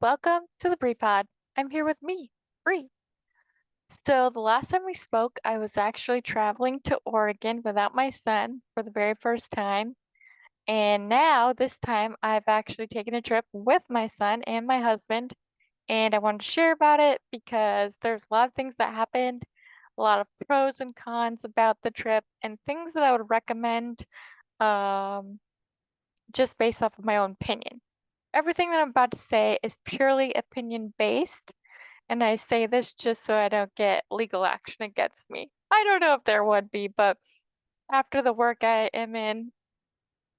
Welcome to the Brie Pod. I'm here with me, Brie. So the last time we spoke, I was actually traveling to Oregon without my son for the very first time. And now, this time, I've actually taken a trip with my son and my husband. And I wanted to share about it because there's a lot of things that happened, a lot of pros and cons about the trip, and things that I would recommend um, just based off of my own opinion. Everything that I'm about to say is purely opinion based. And I say this just so I don't get legal action against me. I don't know if there would be, but after the work I am in,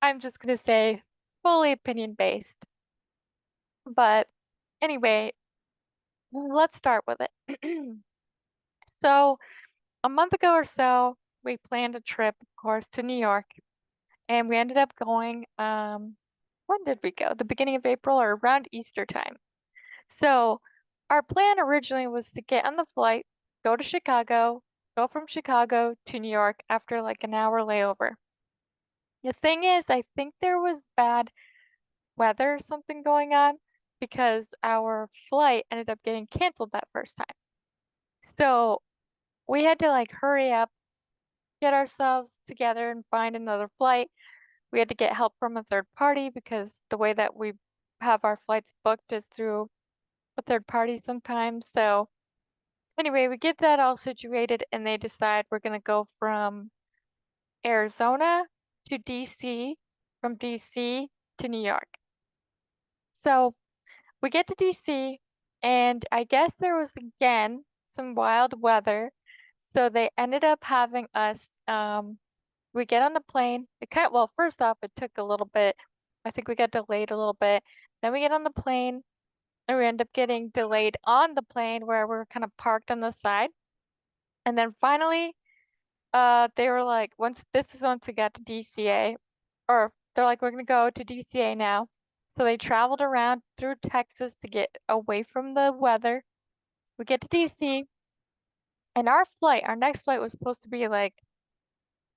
I'm just going to say fully opinion based. But anyway, let's start with it. So, a month ago or so, we planned a trip, of course, to New York, and we ended up going, when did we go? The beginning of April or around Easter time. So, our plan originally was to get on the flight, go to Chicago, go from Chicago to New York after like an hour layover. The thing is, I think there was bad weather or something going on because our flight ended up getting canceled that first time. So, we had to like hurry up, get ourselves together and find another flight. We had to get help from a third party because the way that we have our flights booked is through a third party sometimes. So, anyway, we get that all situated and they decide we're gonna go from Arizona to DC, from DC to New York. So we get to DC and I guess there was again some wild weather. So they ended up having us, we get on the plane. Well, first off, it took a little bit. I think we got delayed a little bit. Then we get on the plane and we end up getting delayed on the plane where we're kind of parked on the side. And then finally, they were like, once we got to DCA, or they're like, we're gonna go to DCA now. So they traveled around through Texas to get away from the weather. We get to DC, and our next flight was supposed to be like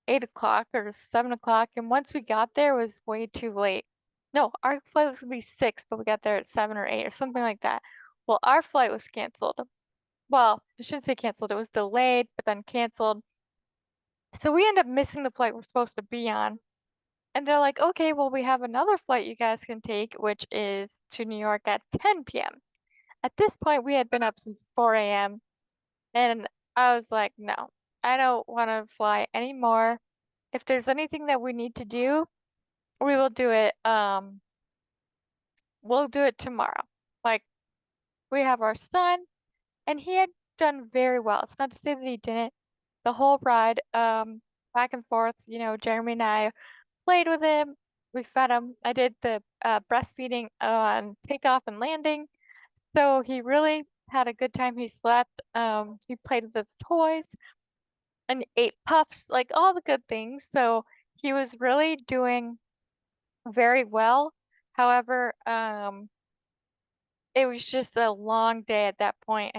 8 o'clock or 7 o'clock, and once we got there, it was way too late. No, our flight was gonna be 6, but we got there at 7 or 8 or something like that. Well, our flight was canceled. Well, I shouldn't say canceled, it was delayed, but then canceled. So we end up missing the flight we're supposed to be on. And they're like, okay, well, we have another flight you guys can take, which is to New York at 10 p.m. At this point, we had been up since 4 a.m. And I was like, no, I don't want to fly anymore. If there's anything that we need to do, we will do it. We'll do it tomorrow. Like, we have our son, and he had done very well. It's not to say that he didn't. The whole ride, back and forth, Jeremy and I played with him. We fed him. I did the breastfeeding on takeoff and landing. So he really had a good time. He slept. He played with his toys and ate puffs, like all the good things. So he was really doing very well. However, it was just a long day at that point.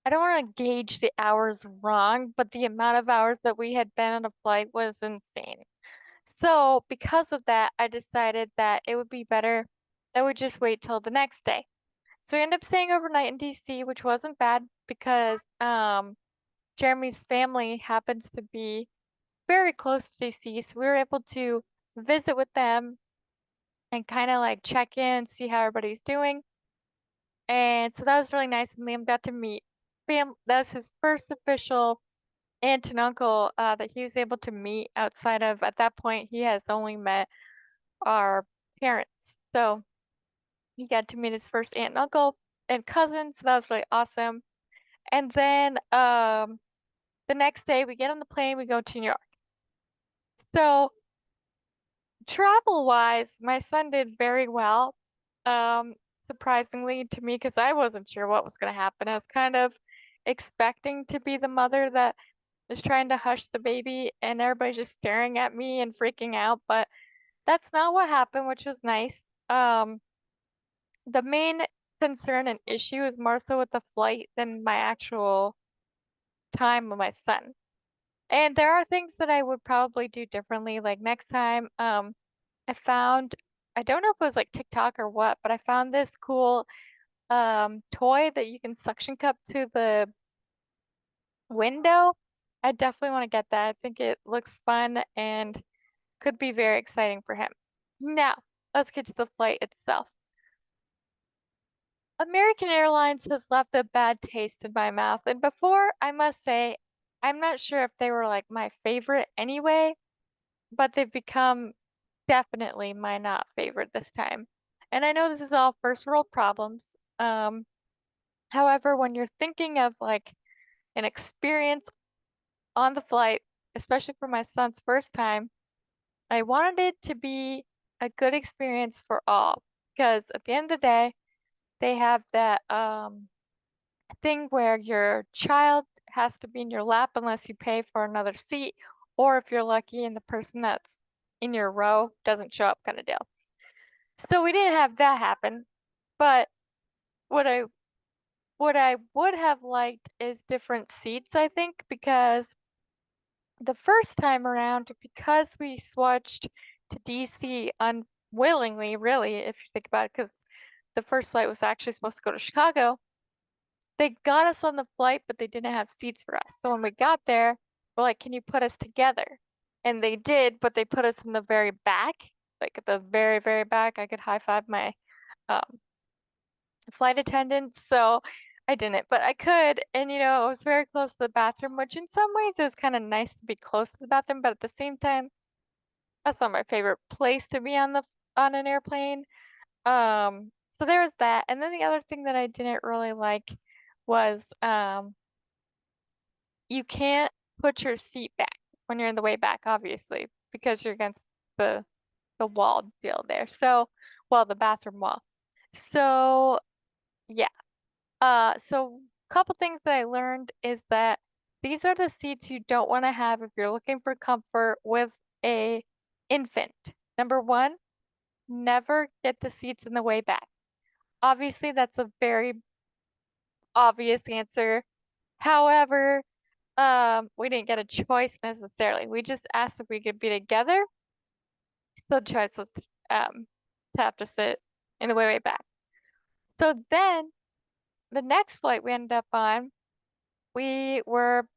I don't want to gauge the hours wrong, but the amount of hours that we had been on a flight was insane. So, because of that, I decided that it would be better that we just wait till the next day. So we ended up staying overnight in DC, which wasn't bad because Jeremy's family happens to be very close to DC, so we were able to visit with them and kind of like check in, see how everybody's doing. And so that was really nice, and Liam got to meet that was his first official aunt and uncle that he was able to meet outside of, at that point, he has only met our parents. So he got to meet his first aunt and uncle and cousin, so that was really awesome. And then the next day we get on the plane, we go to New York. So travel wise, my son did very well. Um, Surprisingly to me, because I wasn't sure what was gonna happen. I was kind of expecting to be the mother that is trying to hush the baby and everybody's just staring at me and freaking out, but that's not what happened, which was nice. Um, The main concern and issue is more so with the flight than my actual time with my son. And there are things that I would probably do differently. Like next time, I found I don't know if it was like TikTok or what, but I found this cool toy that you can suction cup to the window. I definitely want to get that. I think it looks fun and could be very exciting for him. Now, let's get to the flight itself. American Airlines has left a bad taste in my mouth, and before, I must say, I'm not sure if they were like my favorite anyway, but they've become definitely my not favorite this time. And I know this is all first world problems. However, when you're thinking of like an experience on the flight, especially for my son's first time, I wanted it to be a good experience for all. Because at the end of the day, they have that thing where your child has to be in your lap unless you pay for another seat, or if you're lucky and the person that's in your row doesn't show up kind of deal. So we didn't have that happen, but what I what I would have liked is different seats, I think, because the first time around, because we switched to DC unwillingly, really, if you think about it, because the first flight was actually supposed to go to Chicago, they got us on the flight, but they didn't have seats for us. So when we got there, we're like, can you put us together? And they did, but they put us in the very back, like at the very, very back. I could high five my um, flight attendant, so I didn't, but I could. And it was very close to the bathroom, which in some ways it was kind of nice to be close to the bathroom, but at the same time, that's not my favorite place to be on an airplane. So there was that. And then the other thing that I didn't really like was you can't put your seat back when you're in the way back, obviously, because you're against the the wall deal there. So, well, the bathroom wall. So, yeah. So couple things that I learned is that these are the seats you don't want to have if you're looking for comfort with a infant. Number one, never get the seats in the way back. Obviously, that's a very obvious answer. However, we didn't get a choice necessarily. We just asked if we could be together. So the choice was to have to sit in the way back. So then the next flight we ended up on, we were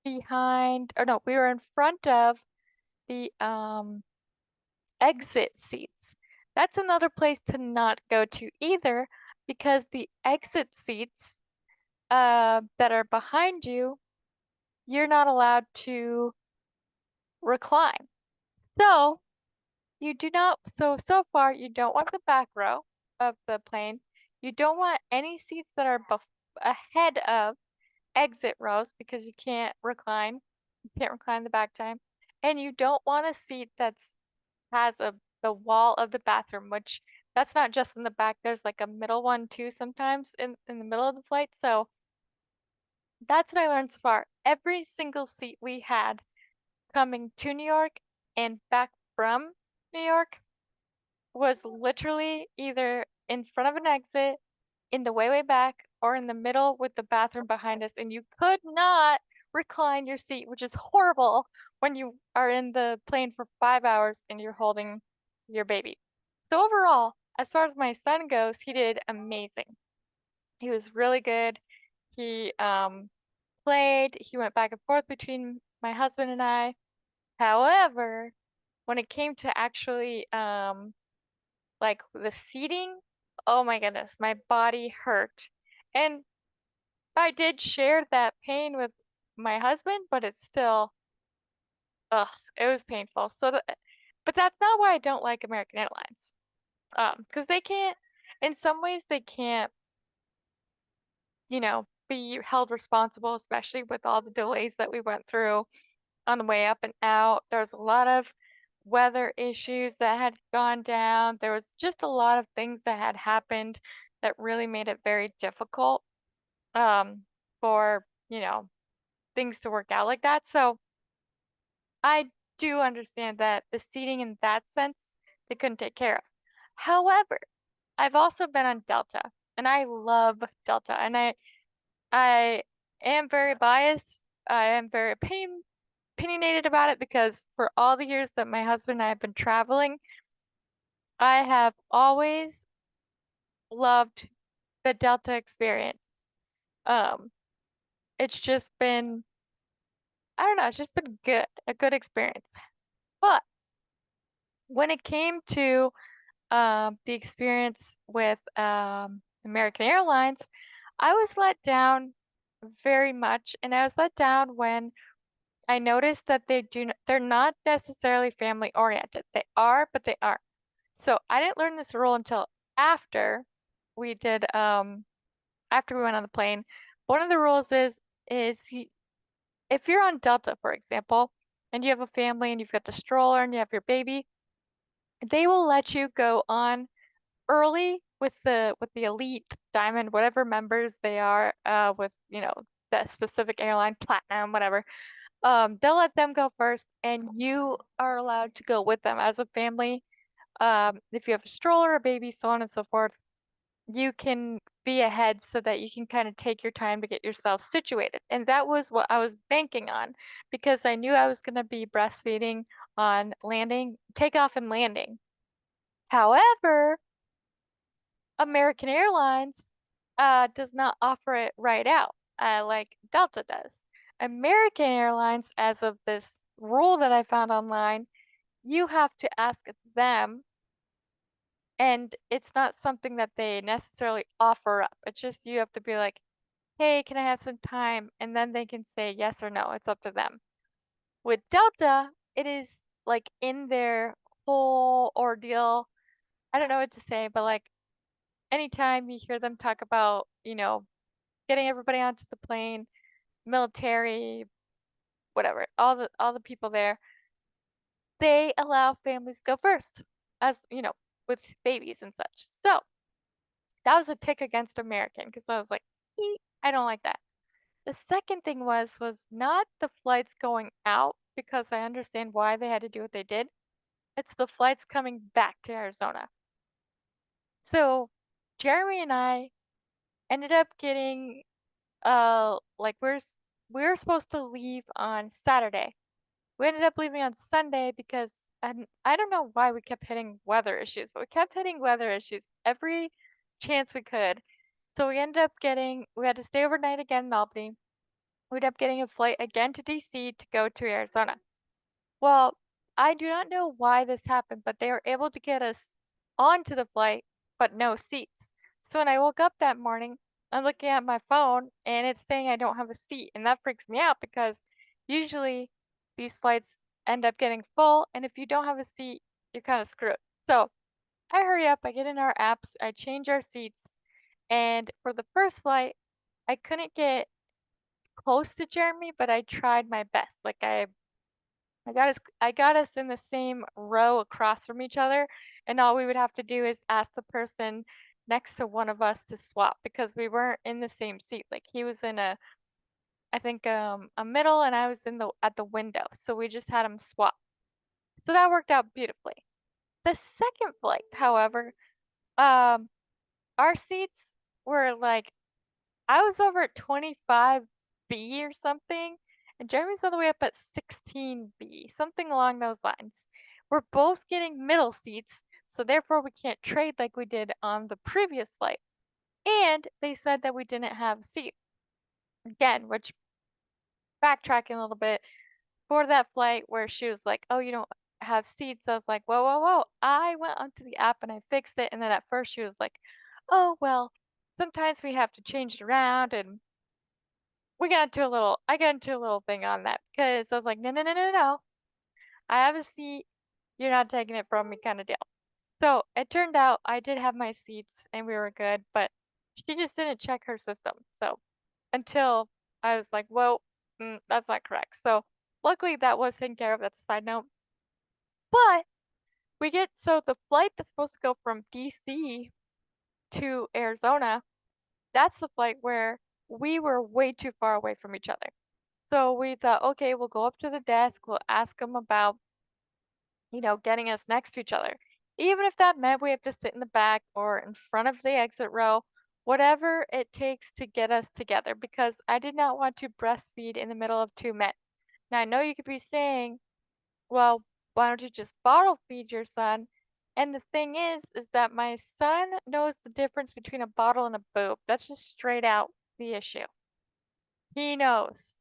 behind, or no, we were in front of the exit seats. That's another place to not go to either because the exit seats that are behind you, you're not allowed to recline. So you do not, so far you don't want the back row of the plane. You don't want any seats that are ahead of exit rows because you can't recline. You can't recline the back time. And you don't want a seat that's has the wall of the bathroom, which that's not just in the back. There's like a middle one too sometimes in the middle of the flight. So that's what I learned so far. Every single seat we had coming to New York and back from New York was literally either in front of an exit, in the way back, or in the middle with the bathroom behind us, and you could not recline your seat, which is horrible when you are in the plane for 5 hours and you're holding your baby. So overall, as far as my son goes, he did amazing. He was really good. He played, he went back and forth between my husband and I. However, when it came to actually like the seating, oh my goodness, my body hurt. And I did share that pain with my husband, but it's still, ugh, it was painful. But that's not why I don't like American Airlines. Because they can't, in some ways, they can't, be held responsible, especially with all the delays that we went through on the way up and out. There was a lot of weather issues that had gone down. There was just a lot of things that had happened that really made it very difficult um, for, things to work out like that. So I do understand that the seating in that sense they couldn't take care of. However, I've also been on Delta and I love Delta and I am very biased. I am very opinionated about it because for all the years that my husband and I have been traveling, I have always loved the Delta experience. Um, it's just been, I don't know, it's just been good, a good experience. But when it came to the experience with American Airlines, I was let down very much, and I was let down when I noticed that they're not necessarily family oriented. They are, but they aren't. So I didn't learn this rule until after we did after we went on the plane. One of the rules is if you're on Delta, for example, and you have a family and you've got the stroller and you have your baby, they will let you go on early with the elite diamond whatever members they are with that specific airline platinum whatever. They'll let them go first and you are allowed to go with them as a family. If you have a stroller, a baby, so on and so forth, you can be ahead so that you can kind of take your time to get yourself situated. And that was what I was banking on because I knew I was going to be breastfeeding on landing, takeoff and landing. However, American Airlines does not offer it right out like Delta does. American Airlines, as of this rule that I found online, you have to ask them, and it's not something that they necessarily offer up. It's just you have to be like, hey, can I have some time? And then they can say yes or no. It's up to them. With Delta, it is like in their whole ordeal. I don't know what to say, but like anytime you hear them talk about, getting everybody onto the plane, military, whatever, all the people there, they allow families to go first, as with babies and such. So that was a tick against American because I was like, I don't like that. The second thing was not the flights going out because I understand why they had to do what they did. It's the flights coming back to Arizona. So Jeremy and I ended up getting like we were supposed to leave on Saturday. We ended up leaving on Sunday because and I don't know why we kept hitting weather issues, but we kept hitting weather issues every chance we could. So we had to stay overnight again in Albany. We ended up getting a flight again to DC to go to Arizona. Well, I do not know why this happened, but they were able to get us onto the flight, but no seats. So when I woke up that morning, I'm looking at my phone and it's saying I don't have a seat, and that freaks me out because usually these flights end up getting full, and if you don't have a seat, you're kind of screwed. So I hurry up, I get in our apps, I change our seats, and for the first flight, I couldn't get close to Jeremy, but I tried my best. Like I got us in the same row across from each other, and all we would have to do is ask the person next to one of us to swap because we weren't in the same seat. Like he was in I think a middle and I was in the at the window. So we just had him swap. So that worked out beautifully. The second flight, however, um our seats were like I was over at 25B or something, and Jeremy's all the way up at 16B, something along those lines. We're both getting middle seats, so therefore we can't trade like we did on the previous flight. And they said that we didn't have a seat. Again, which backtracking a little bit, for that flight where she was like, oh, you don't have seats, I was like, whoa, whoa, whoa. I went onto the app and I fixed it, and then at first she was like, oh, well, sometimes we have to change it around and I got into a little thing on that because I was like, no, no, no, no, no. I have a seat. You're not taking it from me kind of deal. So it turned out I did have my seats and we were good, but she just didn't check her system. So until I was like, whoa, that's not correct. So luckily that was taken care of. That's a side note. But so the flight that's supposed to go from DC to Arizona, that's the flight where we were way too far away from each other. So we thought, okay, we'll go up to the desk, we'll ask them about, getting us next to each other. Even if that meant we have to sit in the back or in front of the exit row, whatever it takes to get us together, because I did not want to breastfeed in the middle of two men. Now, I know you could be saying, well, why don't you just bottle feed your son? And the thing is that my son knows the difference between a bottle and a boob. That's just straight out the issue. He knows.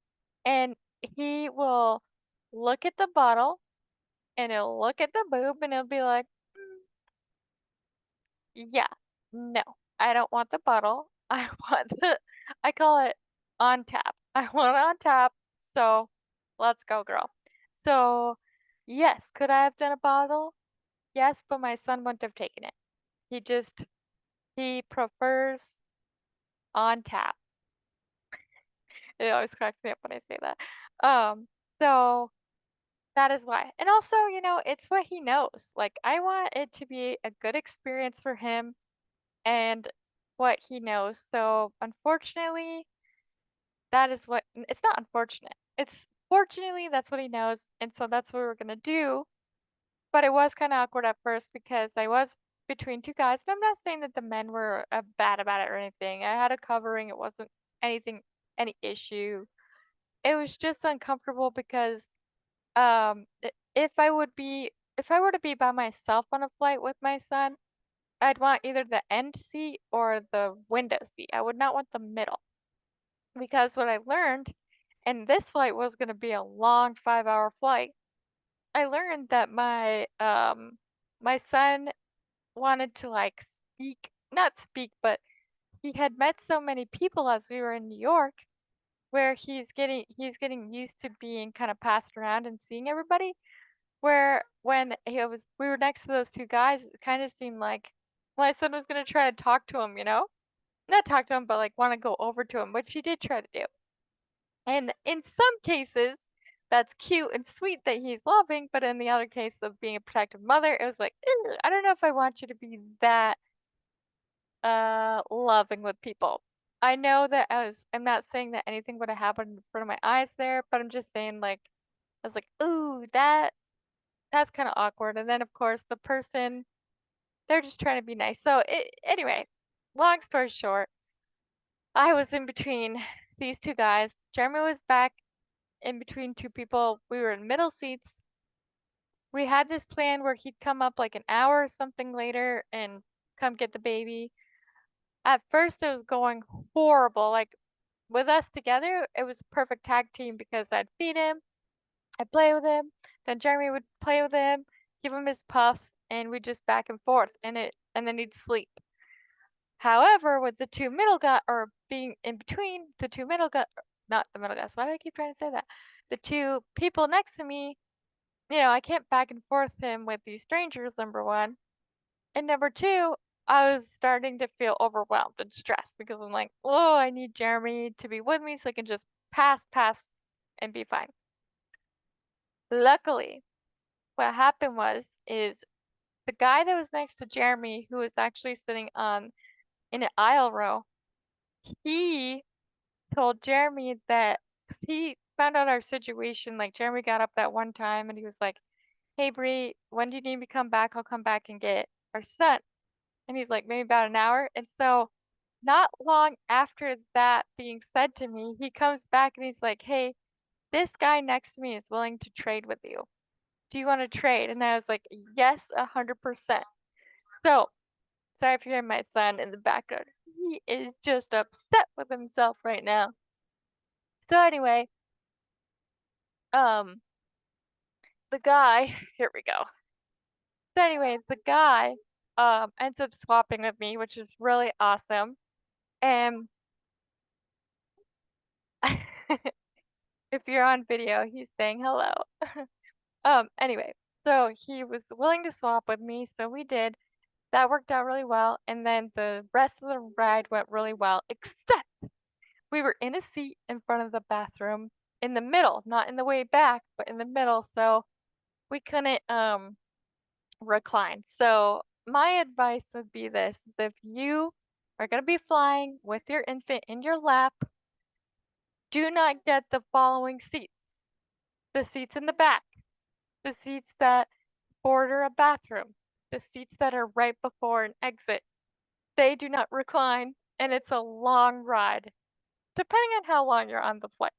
And he will look at the bottle and he'll look at the boob and he'll be like, "Mm, yeah, no, I don't want the bottle. I want I call it on tap. I want it on tap. So let's go, girl." So, yes, could I have done a bottle? Yes, but my son wouldn't have taken it. He just, he prefers on tap. It always cracks me up when I say that. So that is why. And also, it's what he knows. Like, I want it to be a good experience for him and what he knows. So, unfortunately, that is what, it's not unfortunate. It's fortunately that's what he knows. And so that's what we're going to do. But it was kind of awkward at first because I was between two guys. And I'm not saying that the men were bad about it or anything. I had a covering, it wasn't anything, any issue. It was just uncomfortable because if if I were to be by myself on a flight with my son, I'd want either the end seat or the window seat. I would not want the middle. Because what I learned, and this flight was going to be a long 5-hour flight, I learned that my son wanted to like speak, not speak, but he had met so many people as we were in New York where he's getting used to being kind of passed around and seeing everybody. Where when we were next to those 2 guys, it kinda seemed like my son was gonna try to talk to him, you know? Not talk to him, but, like, wanna go over to him, which he did try to do. And in some cases, that's cute and sweet that he's loving, but in the other case of being a protective mother, it was like, "Ew, I don't know if I want you to be that, loving with people." I know that I'm not saying that anything would have happened in front of my eyes there, but I'm just saying, like, I was like, "Ooh, that's kinda awkward." And then, of course, the person, they're just trying to be nice. So, anyway, long story short, I was in between these 2 guys. Jeremy was back in between 2 people. We were in middle seats. We had this plan where he'd come up like an hour or something later and come get the baby. At first, it was going horrible. Like, with us together, it was a perfect tag team because I'd feed him, I'd play with him, then Jeremy would play with him, give him his puffs, and we'd just back and forth, and then he'd sleep. However, with the 2 middle guy or being in between the 2 middle guy, not the middle guys, why do I keep trying to say that? The 2 people next to me, I can't back and forth him with these strangers, number 1. And number 2, I was starting to feel overwhelmed and stressed because I'm like, "Oh, I need Jeremy to be with me so I can just pass, and be fine." Luckily, what happened is the guy that was next to Jeremy, who was actually sitting on in an aisle row, he told Jeremy that 'cause he found out our situation. Like, Jeremy got up that one time and he was like, "Hey, Brie, when do you need me to come back? I'll come back and get our son." And he's like, "Maybe about an hour." And so, not long after that being said to me, he comes back and he's like, "Hey, this guy next to me is willing to trade with you. Do you want to trade?" And I was like, "Yes, 100%." So, sorry if you hear my son in the background. He is just upset with himself right now. So anyway, um, the guy, here we go. So anyway, the guy, ends up swapping with me, which is really awesome. And if you're on video, he's saying hello. Anyway, so he was willing to swap with me, so we did. That worked out really well, and then the rest of the ride went really well, except we were in a seat in front of the bathroom in the middle, not in the way back, but in the middle, so we couldn't recline. So my advice would be this is if you are going to be flying with your infant in your lap, do not get the following seats. The seats in the back, the seats that border a bathroom, the seats that are right before an exit. They do not recline, and it's a long ride, depending on how long you're on the flight.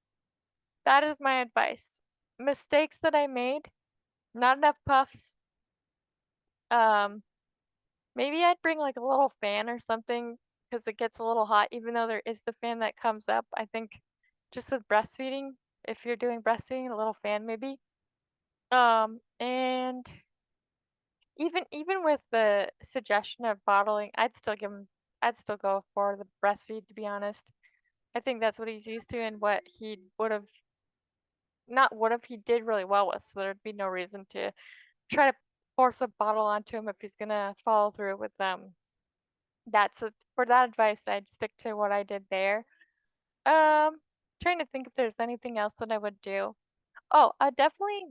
That is my advice. Mistakes that I made, not enough puffs, Um, Maybe I'd bring like a little fan or something because it gets a little hot, even though there is the fan that comes up. I think just with breastfeeding, if you're doing breastfeeding, a little fan maybe. And even with the suggestion of bottling, I'd still go for the breastfeed, to be honest. I think that's what he's used to and what he would have, not would have, he did really well with, so there'd be no reason to try to force a bottle onto him if he's gonna follow through with that. So for that advice, I'd stick to what I did there. Trying to think if there's anything else that I would do. Oh, I'd definitely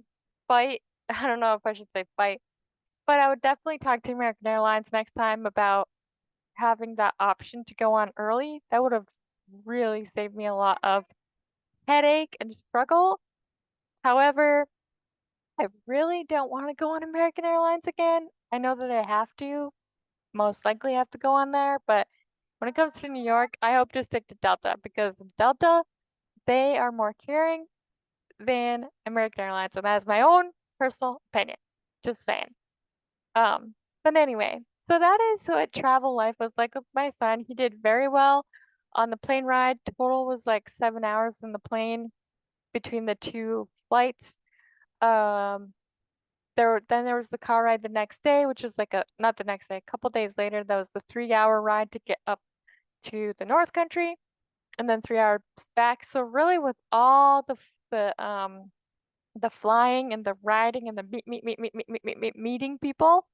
fight. I don't know if I should say fight, but I would definitely talk to American Airlines next time about having that option to go on early. That would have really saved me a lot of headache and struggle. However, I really don't want to go on American Airlines again. I know that I have to, most likely have to go on there, but when it comes to New York, I hope to stick to Delta because Delta, they are more caring than American Airlines, and that is my own personal opinion. Just saying. Um, but anyway, so that is what travel life was like with my son. He did very well on the plane ride. Total was like 7 hours in the plane between the two flights. Um, then there was the car ride the next day, which was like a not the next day, a couple days later. That was the 3 hour ride to get up to the North Country, and then 3 hours back. So really, with all the flying and the riding and the meeting people,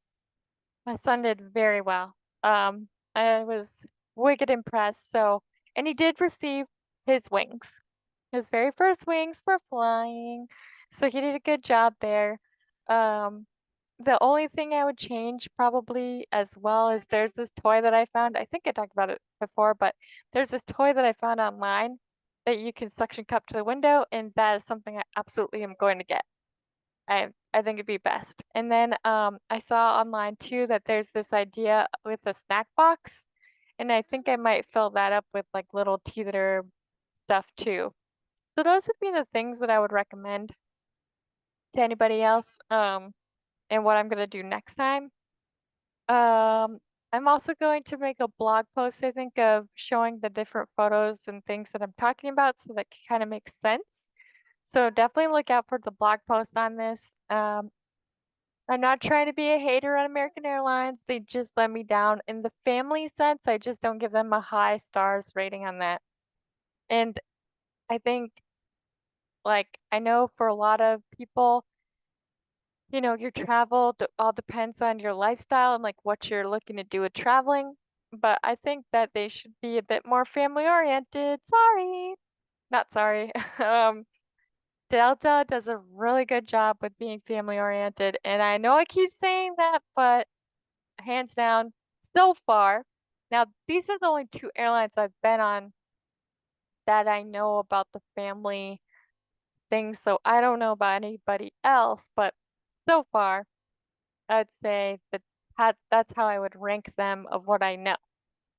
my son did very well. I was wicked impressed. So, and he did receive his wings, his very first wings for flying. So he did a good job there. Um, the only thing I would change probably as well is there's this toy that I found. I think I talked about it before, but there's this toy that I found online that you can suction cup to the window, and that is something I absolutely am going to get. I think it'd be best. And then I saw online too that there's this idea with a snack box, and I think I might fill that up with like little teeter stuff too. So those would be the things that I would recommend to anybody else. And what I'm gonna do next time. Um, I'm also going to make a blog post, I think, of showing the different photos and things that I'm talking about so that kind of makes sense. So definitely look out for the blog post on this. I'm not trying to be a hater on American Airlines. They just let me down. In the family sense, I just don't give them a high stars rating on that. And I think, like, I know for a lot of people, your travel all depends on your lifestyle and like what you're looking to do with traveling. But I think that they should be a bit more family oriented. Sorry, not sorry. Um, Delta does a really good job with being family oriented. And I know I keep saying that, but hands down, so far. Now, these are the only two airlines I've been on that I know about the family thing, so I don't know about anybody else, but so far, I'd say that's how I would rank them of what I know.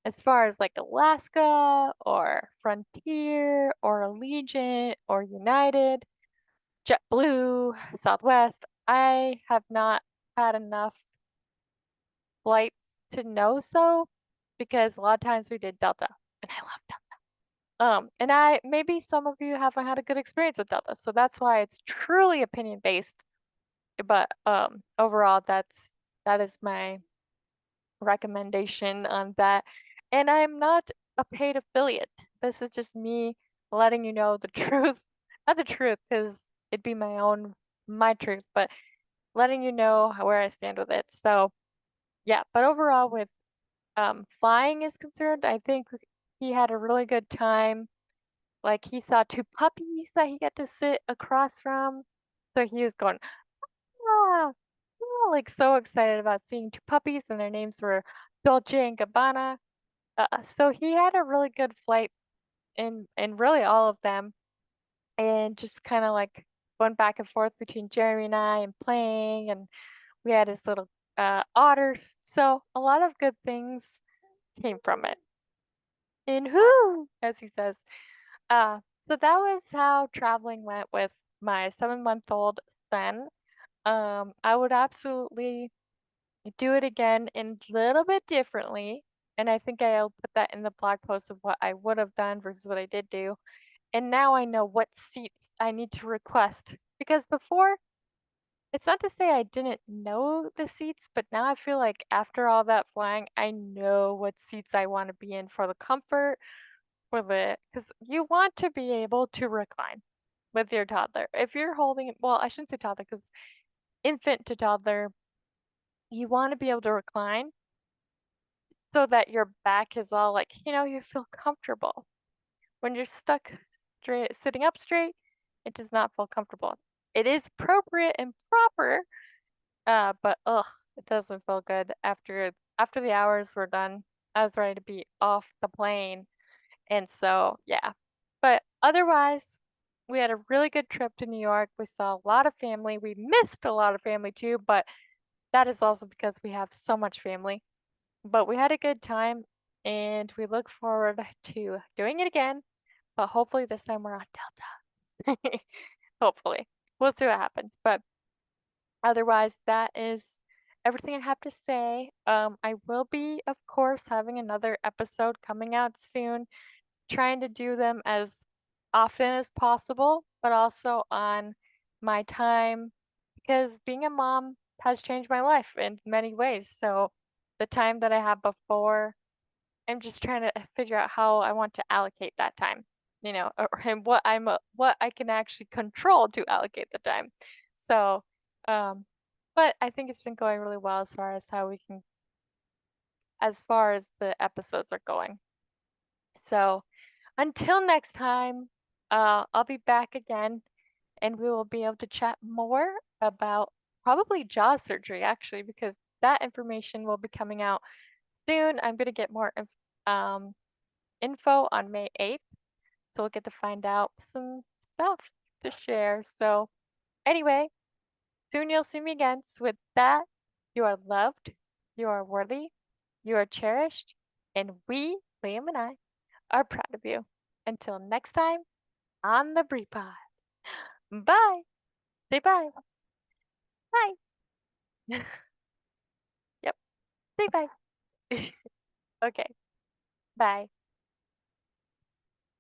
As far as like Alaska or Frontier or Allegiant or United, JetBlue, Southwest, I have not had enough flights to know so because a lot of times we did Delta and I love Delta. And I maybe some of you haven't had a good experience with Delta, so that's why it's truly opinion based. But overall, that is my recommendation on that. And I'm not a paid affiliate. This is just me letting you know the truth, not the truth, because it'd be my truth, but letting you know where I stand with it. So yeah, but overall, with flying is concerned, I think he had a really good time. Like he saw two puppies that he got to sit across from. So he was going, ah, ah, like so excited about seeing two puppies, and their names were Dolce and Gabbana. So he had a really good flight in really all of them, and just kind of like going back and forth between Jeremy and I and playing, and we had his little otter. So a lot of good things came from it. And whoo, as he says. Uh, so that was how traveling went with my 7-month-old son. I would absolutely do it again and a little bit differently. And I think I'll put that in the blog post of what I would have done versus what I did do. And now I know what seats I need to request. Because before, it's not to say I didn't know the seats, but now I feel like after all that flying, I know what seats I want to be in for the comfort, for the, because you want to be able to recline with your toddler. If you're holding, well, I shouldn't say toddler because infant to toddler, you want to be able to recline so that your back is all like, you feel comfortable. When you're stuck straight, sitting up straight, it does not feel comfortable. It is appropriate and proper, but ugh, it doesn't feel good after the hours were done. I was ready to be off the plane, and so yeah. But otherwise, we had a really good trip to New York. We saw a lot of family. We missed a lot of family too, but that is also because we have so much family. But we had a good time, and we look forward to doing it again. But hopefully this time we're on Delta. Hopefully, we'll see what happens. But otherwise, that is everything I have to say. I will be, of course, having another episode coming out soon, trying to do them as often as possible, but also on my time because being a mom has changed my life in many ways. So the time that I had before, I'm just trying to figure out how I want to allocate that time, and what I can actually control to allocate the time. So, um, but I think it's been going really well as far as as far as the episodes are going. So until next time, I'll be back again, and we will be able to chat more about probably jaw surgery actually, because that information will be coming out soon. I'm gonna get more um info on May 8th. So we'll get to find out some stuff to share. So, anyway, soon you'll see me again. So, with that, you are loved, you are worthy, you are cherished, and we, Liam and I, are proud of you. Until next time on the Brie Pod. Bye. Say bye. Bye. Yep. Say bye. Okay. Bye.